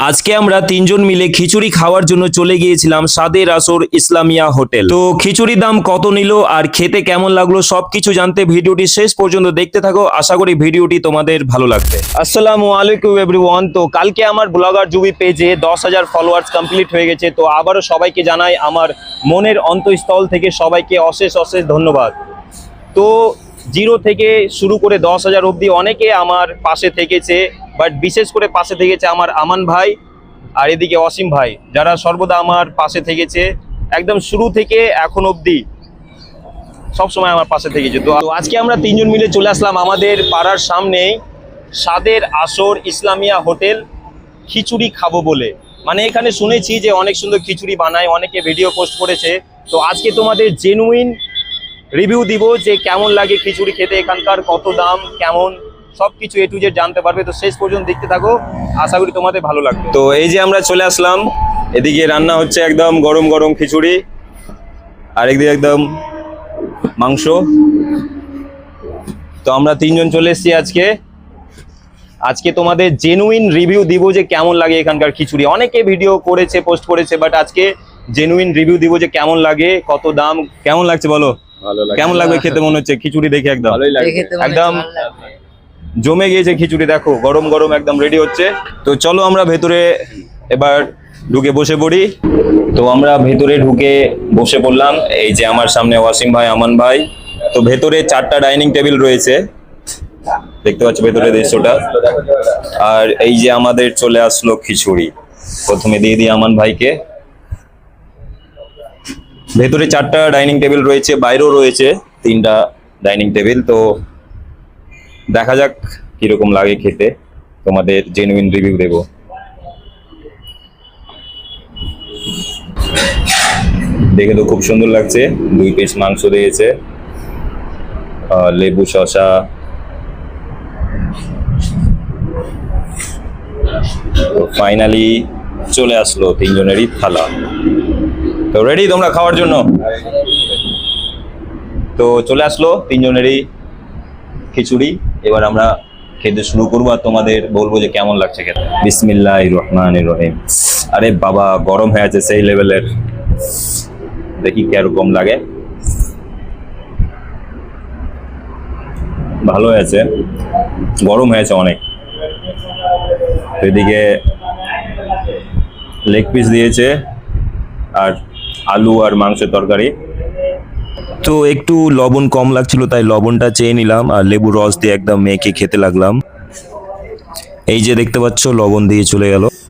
আজকে আমরা তিনজন মিলে খিচুড়ি খাওয়ার জন্য চলে গিয়েছিলাম সাদের আসর ইসলামিয়া হোটেল। তো খিচুড়ির দাম কত নিল আর খেতে কেমন লাগলো সবকিছু জানতে ভিডিওটি শেষ পর্যন্ত দেখতে থাকো। আশা করি ভিডিওটি তোমাদের ভালো লাগবে। আসসালামু আলাইকুম এভরিওয়ান। তো কালকে আমার ব্লগার জুবি পেজে 10,000 ফলোয়ার্স কমপ্লিট হয়ে গেছে। তো আবারও সবাইকে জানাই আমার মনের অন্তঃস্থল থেকে সবাইকে অশেষ অশেষ ধন্যবাদ। তো 0 থেকে শুরু করে 10,000 অবধি অনেকে আমার পাশে থেকেছে, বাট বিশেষ করে পাশে থেকেছে আমার আমান ভাই আর এদিকে অসীম ভাই, যারা সর্বদা আমার পাশে থেকেছে একদম শুরু থেকে এখন অবধি সবসময় আমার পাশে থেকেছে। তো আজকে আমরা তিনজন মিলে চলে আসলাম আমাদের পাড়ার সামনেই সাদের আসর ইসলামিয়া হোটেল খিচুড়ি খাবো বলে। মানে এখানে শুনেছি যে অনেক সুন্দর খিচুড়ি বানায়, অনেকে ভিডিও পোস্ট করেছে। তো আজকে তোমাদের জেনুইন রিভিউ দিব যে কেমন লাগে খিচুড়ি খেতে, এখানকার কত দাম কেমন সবকিছু এ টু জেড জানতে পারবে। তো শেষ পর্যন্ত দেখতে থাকো, আশা করি তোমাদের ভালো লাগবে। তো এই যে আমরা চলে আসলাম, এদিকে রান্না হচ্ছে একদম গরম গরম খিচুড়ি, আরেকদিকে একদম মাংস। তো আমরা তিনজন চলে এসেছি আজকে তোমাদের জেনুইন রিভিউ দিব যে কেমন লাগে এখানকার খিচুড়ি। অনেকে ভিডিও করেছে পোস্ট করেছে, বাট আজকে জেনুইন রিভিউ দিব যে কেমন লাগে কত দাম। কেমন লাগছে বলো? কেমন লাগবে খেতে? মনে হচ্ছে খিচুড়ি দেখে একদম একদম জমে গিয়েছে খিচুড়ি, দেখো গরম গরম একদম রেডি হচ্ছে। তো চলো আমরা ভেতরে এবার ঢুকে বসে পড়ি। তো আমরা ভেতরে ঢুকে বসে পড়লাম। এই যে আমার সামনে ওয়াসিম ভাই, আমান ভাই। তো ভেতরে 4টা ডাইনিং টেবিল রয়েছে, দেখতে পাচ্ছ ভেতরে দৃশ্যটা। আর এই যে আমাদের চলে আসলো খিচুড়ি, প্রথমে দিয়ে দিই আমান ভাইকে। ভেতরে 4টা ডাইনিং টেবিল রয়েছে, বাইরেও রয়েছে 3টা ডাইনিং টেবিল। তো দেখা যাক কিরকম লাগে খেতে, তোমাদের জেনুইন রিভিউ দেব। দেখে তো খুব সুন্দর লাগছে। 2 পিস মাংস দিয়েছে, লেবু শসা, তো ফাইনালি চলে আসলো তিনজনেরই থালা। তো রেডি তোমরা খাওয়ার জন্য? তো চলে আসলো তিনজনেরই খিচুড়ি, এবার আমরা খেতে শুরু করবো আর তোমাদের বলবো যে কেমন লাগছে খেতে। বিসমিল্লাহির রহমানির রহিম। আরে বাবা, গরম হয়ে আছে সেই লেভেলের, দেখি কিরকম লাগে। ভালো হয়েছে, গরম হয়েছে অনেক। এদিকে লেগ পিস দিয়েছে আর আলু আর মাংসের তরকারি। তো একটু লবণ কম লাগছিল, তাই লবণটা চেয়ে নিলাম আর লেবু রস দিয়ে একদম মেখে খেতে লাগলাম। এই যে দেখতে পাচ্ছ লবণ দিয়ে চলে গেল।